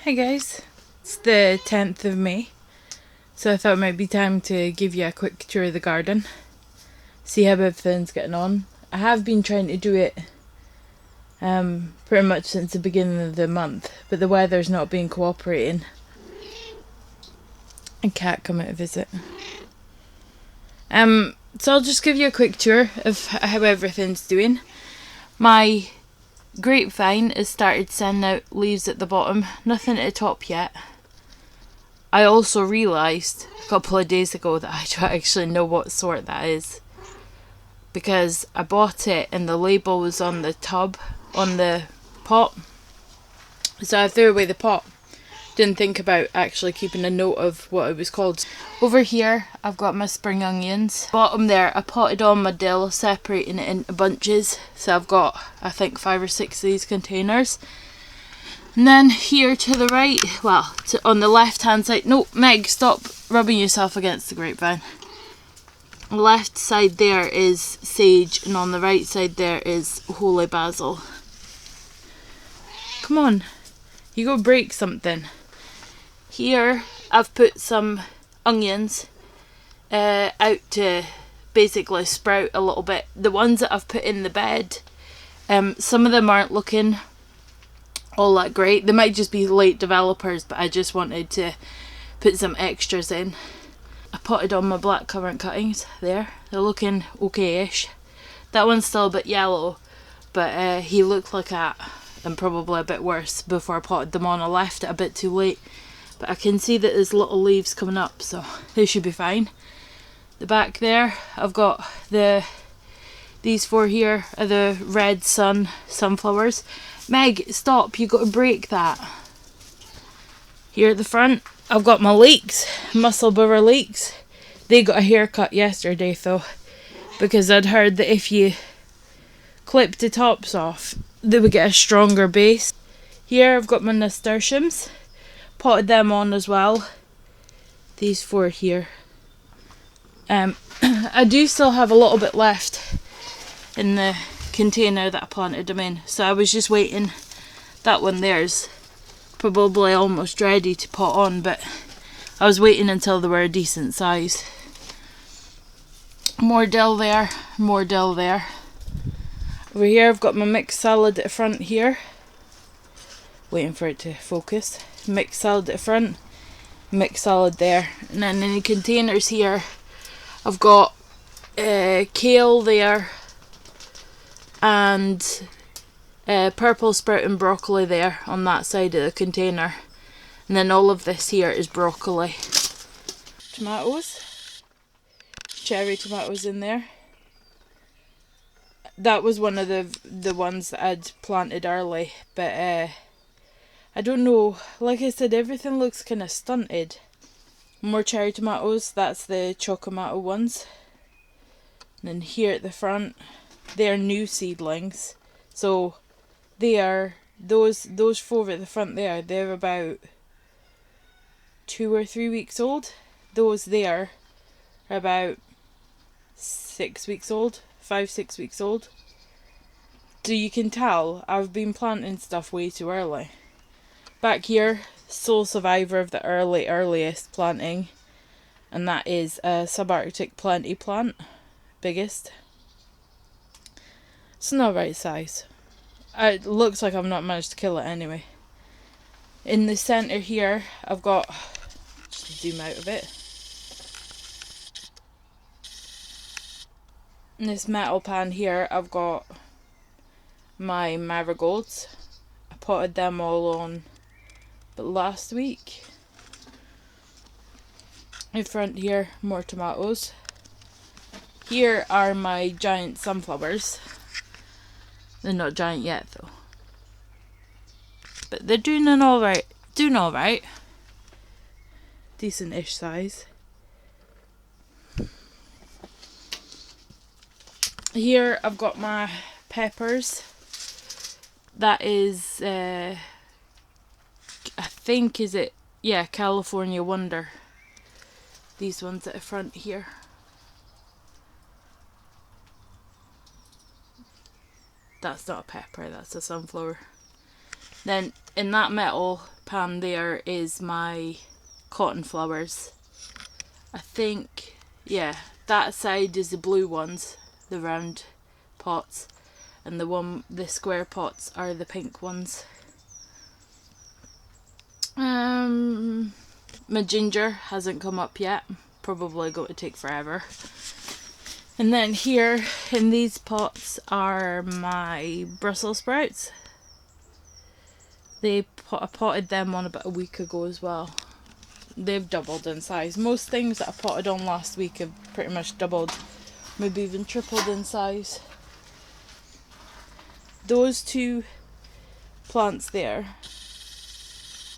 Hi guys, it's the 10th of May, so I thought it might be time to give you a quick tour of the garden, see how everything's getting on. I have been trying to do it pretty much since the beginning of the month, but the weather's not been cooperating. A cat come out to visit. So I'll just give you a quick tour of how everything's doing. My grapevine has started sending out leaves at the bottom, nothing at the top yet. I also realised a couple of days ago that I don't actually know what sort that is, because I bought it and the label was on the tub, on the pot, so I threw away the pot. Didn't think about actually keeping a note of what it was called. Over here I've got my spring onions. Bottom there I potted on my dill, separating it into bunches, so I've got I think 5 or 6 of these containers. And then here to the right, well, on the left hand side, no, Meg, stop rubbing yourself against the grapevine. On the left side there is sage, and on the right side there is holy basil. Come on, you go break something. Here I've put some onions out to basically sprout a little bit. The ones that I've put in the bed, some of them aren't looking all that great. They might just be late developers, but I just wanted to put some extras in. I potted on my black currant cuttings there. They're looking okay-ish. That one's still a bit yellow, but he looked like that, and probably a bit worse before I potted them on. I left it a bit too late, but I can see that there's little leaves coming up, so they should be fine. The back there, I've got these 4 here are the red sunflowers. Meg, stop, you got to break that. Here at the front, I've got my leeks, musselburgh leeks. They got a haircut yesterday though, because I'd heard that if you clipped the tops off, they would get a stronger base. Here I've got my nasturtiums, potted them on as well. These 4 here. I do still have a little bit left in the container that I planted them in, so I was just waiting. That one there's probably almost ready to pot on, but I was waiting until they were a decent size. More dill there, more dill there. Over here I've got my mixed salad at the front here, waiting for it to focus. Mixed salad at the front, mixed salad there, and then in the containers here I've got kale there, and purple sprouting broccoli there on that side of the container, and then all of this here is broccoli. Tomatoes, cherry tomatoes in there. That was one of the ones that I'd planted early, but I don't know, like I said, everything looks kind of stunted. More cherry tomatoes, that's the chocomato ones. And then here at the front, they're new seedlings, so they are those 4 at the front there, they're about 2 or 3 weeks old. Those there are about 6 weeks old, 5-6 weeks old. So you can tell I've been planting stuff way too early. Back here, sole survivor of the earliest planting, and that is a subarctic plenty plant, biggest. It's not right size. It looks like I've not managed to kill it anyway. In the centre here, I've got, zoom out of it, in this metal pan here I've got my marigolds. I potted them all on but last week. In front here, more tomatoes. Here are my giant sunflowers. They're not giant yet though, but they're doing alright. Decent-ish size. Here I've got my peppers. That is I think, is it, yeah, California Wonder. These ones at the front here. That's not a pepper, that's a sunflower. Then in that metal pan there is my cotton flowers. I think, yeah, that side is the blue ones, the round pots, and the square pots are the pink ones. My ginger hasn't come up yet, probably going to take forever. And then here in these pots are my Brussels sprouts. I potted them on about a week ago as well. They've doubled in size. Most things that I potted on last week have pretty much doubled, maybe even tripled in size. Those two plants there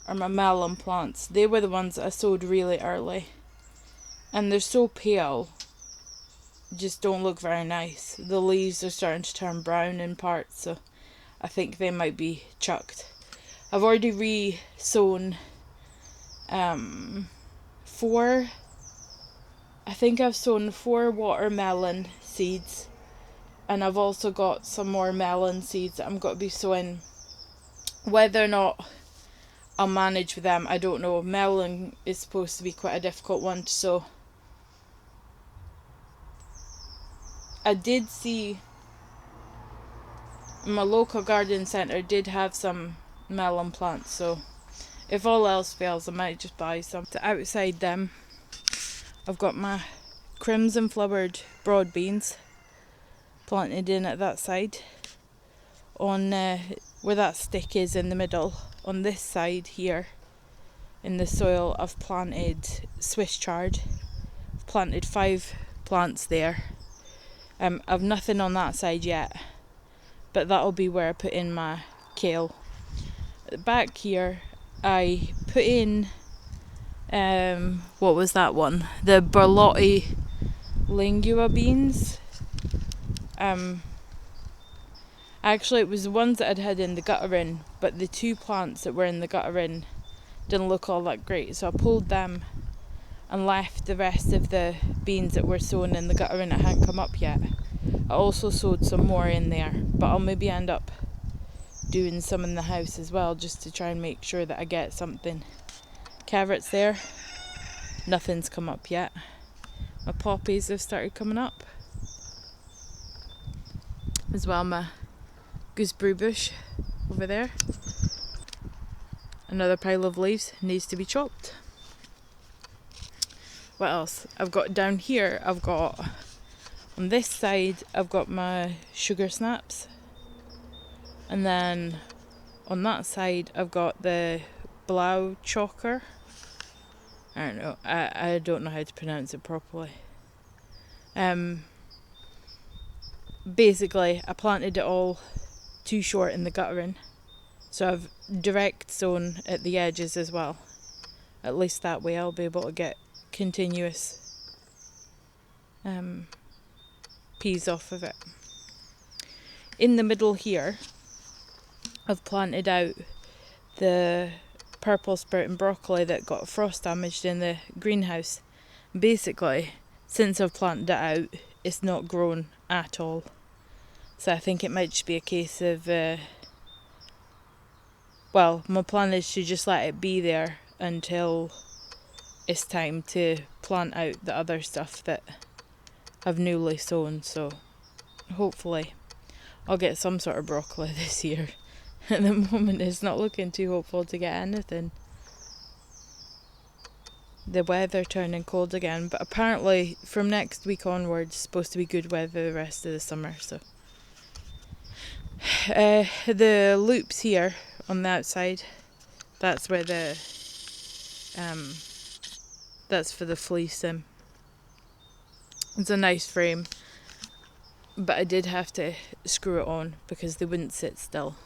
are my melon plants. They were the ones that I sowed really early. And they're so pale, just don't look very nice. The leaves are starting to turn brown in parts, so I think they might be chucked. I've already re-sown 4, I think I've sown 4 watermelon seeds, and I've also got some more melon seeds that I'm going to be sowing. Whether or not I'll manage with them, I don't know. Melon is supposed to be quite a difficult one to sow. I did see my local garden centre did have some melon plants, so if all else fails I might just buy some. Outside them I've got my crimson flowered broad beans planted in at that side. On where that stick is in the middle, on this side here in the soil, I've planted Swiss chard. I've planted 5 plants there. I've nothing on that side yet, but that'll be where I put in my kale. At the back here I put in what was that one? The Berlotti lingua beans. Actually it was the ones that I'd had in the gutter in, but the 2 plants that were in the gutter in didn't look all that great, so I pulled them and left the rest of the beans that were sown in the gutter in that hadn't come up yet. I also sowed some more in there, but I'll maybe end up doing some in the house as well, just to try and make sure that I get something. Carrots there, nothing's come up yet. My poppies have started coming up as well. My gooseberry bush over there, another pile of leaves needs to be chopped. What else I've got down here? I've got on this side I've got my sugar snaps, and then on that side I've got the blau chocker. I don't know, I don't know how to pronounce it properly. Basically I planted it all too short in the guttering, so I've direct sown at the edges as well. At least that way I'll be able to get continuous peas off of it. In the middle here I've planted out the purple sprouting broccoli that got frost damaged in the greenhouse. Basically, since I've planted it out, it's not grown at all. So I think it might just be a case of well, my plan is to just let it be there until it's time to plant out the other stuff that I've newly sown. So hopefully I'll get some sort of broccoli this year. At the moment it's not looking too hopeful to get anything. The weather turning cold again, but apparently from next week onwards it's supposed to be good weather the rest of the summer. So the loops here on the outside, that's where the that's for the fleecing. It's a nice frame, but I did have to screw it on because they wouldn't sit still.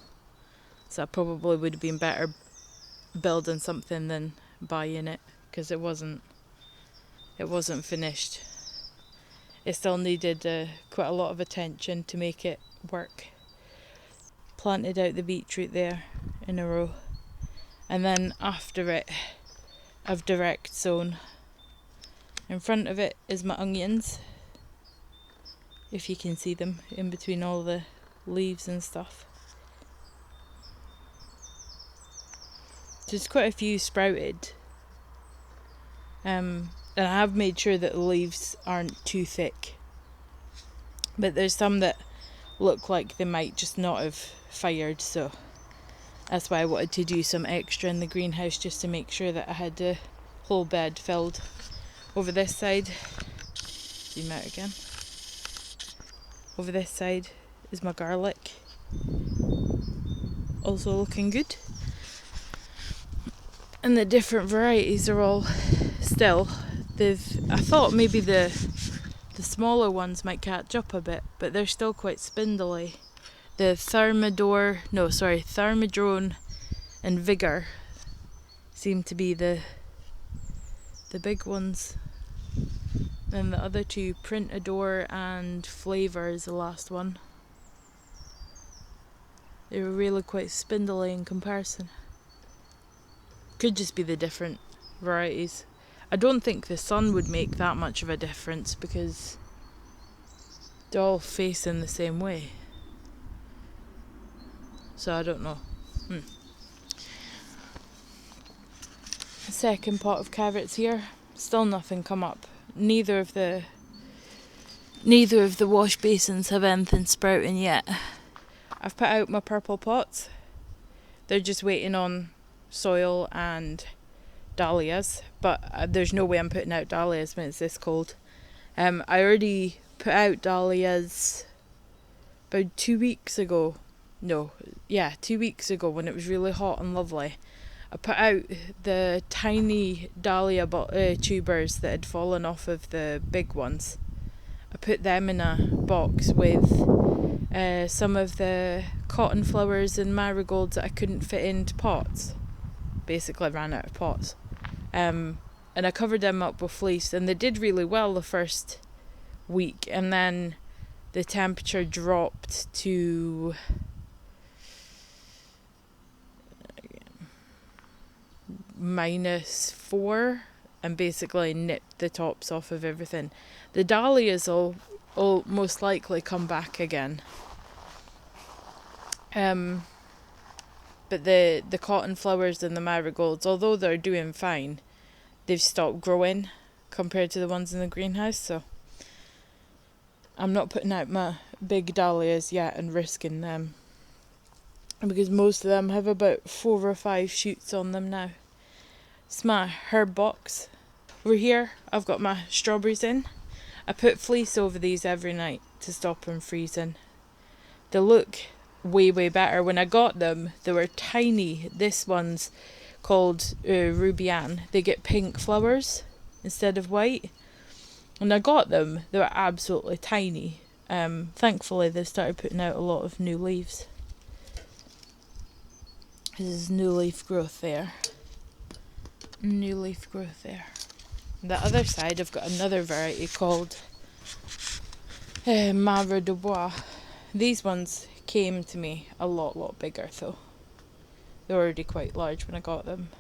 So I probably would have been better building something than buying it, because it wasn't finished. It still needed quite a lot of attention to make it work. Planted out the beetroot there in a row, and then after it I've direct sown. In front of it is my onions, if you can see them in between all the leaves and stuff. There's quite a few sprouted. And I have made sure that the leaves aren't too thick. But there's some that look like they might just not have fired, so that's why I wanted to do some extra in the greenhouse, just to make sure that I had the whole bed filled. Over this side, zoom out again. Over this side is my garlic, also looking good. And the different varieties are all still, I thought maybe the smaller ones might catch up a bit, but they're still quite spindly. The Thermadrone and Vigor seem to be the big ones. Then the other two, Printador and Flavor, is the last one. They were really quite spindly in comparison. Could just be the different varieties. I don't think the sun would make that much of a difference because they're all facing the same way. So I don't know. Second pot of carrots here. Still nothing come up. Neither of the wash basins have anything sprouting yet. I've put out my purple pots. They're just waiting on soil and dahlias, but there's no way I'm putting out dahlias when it's this cold. I already put out dahlias about 2 weeks ago. 2 weeks ago when it was really hot and lovely. I put out the tiny dahlia tubers that had fallen off of the big ones. I put them in a box with some of the cotton flowers and marigolds that I couldn't fit into pots. Basically, I ran out of pots. And I covered them up with fleece, and they did really well the first week, and then the temperature dropped to -4 and basically nipped the tops off of everything. The dahlias will most likely come back again. But the cotton flowers and the marigolds, although they're doing fine, they've stopped growing compared to the ones in the greenhouse, so I'm not putting out my big dahlias yet and risking them, because most of them have about 4 or 5 shoots on them now. It's my herb box. Over here I've got my strawberries in. I put fleece over these every night to stop them freezing. They look way better. When I got them, they were tiny. This one's called Rubian. They get pink flowers instead of white. When I got them, they were absolutely tiny. Thankfully they've started putting out a lot of new leaves. This is new leaf growth there. New leaf growth there. On the other side I've got another variety called Mare de Bois. These ones came to me a lot bigger though. They were already quite large when I got them.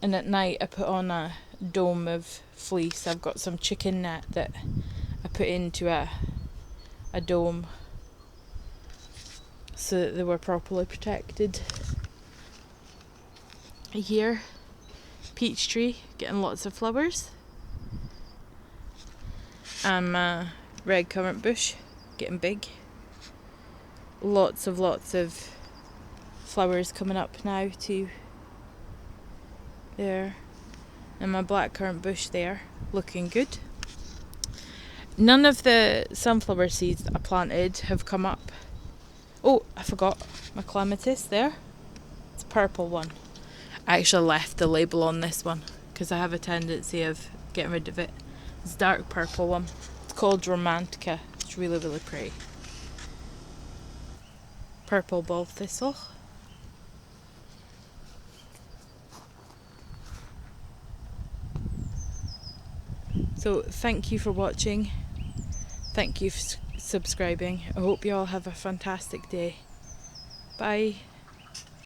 And at night I put on a dome of fleece. I've got some chicken net that I put into a dome so that they were properly protected. Here, peach tree, getting lots of flowers. And my red currant bush, getting big. Lots of flowers coming up now too. There. And my black currant bush there, looking good. None of the sunflower seeds that I planted have come up. Oh, I forgot my clematis there. It's a purple one. I actually left the label on this one because I have a tendency of getting rid of it. It's a dark purple one. It's called Romantica. It's really pretty. Purple ball thistle. So thank you for watching. Thank you for subscribing. I hope you all have a fantastic day. Bye.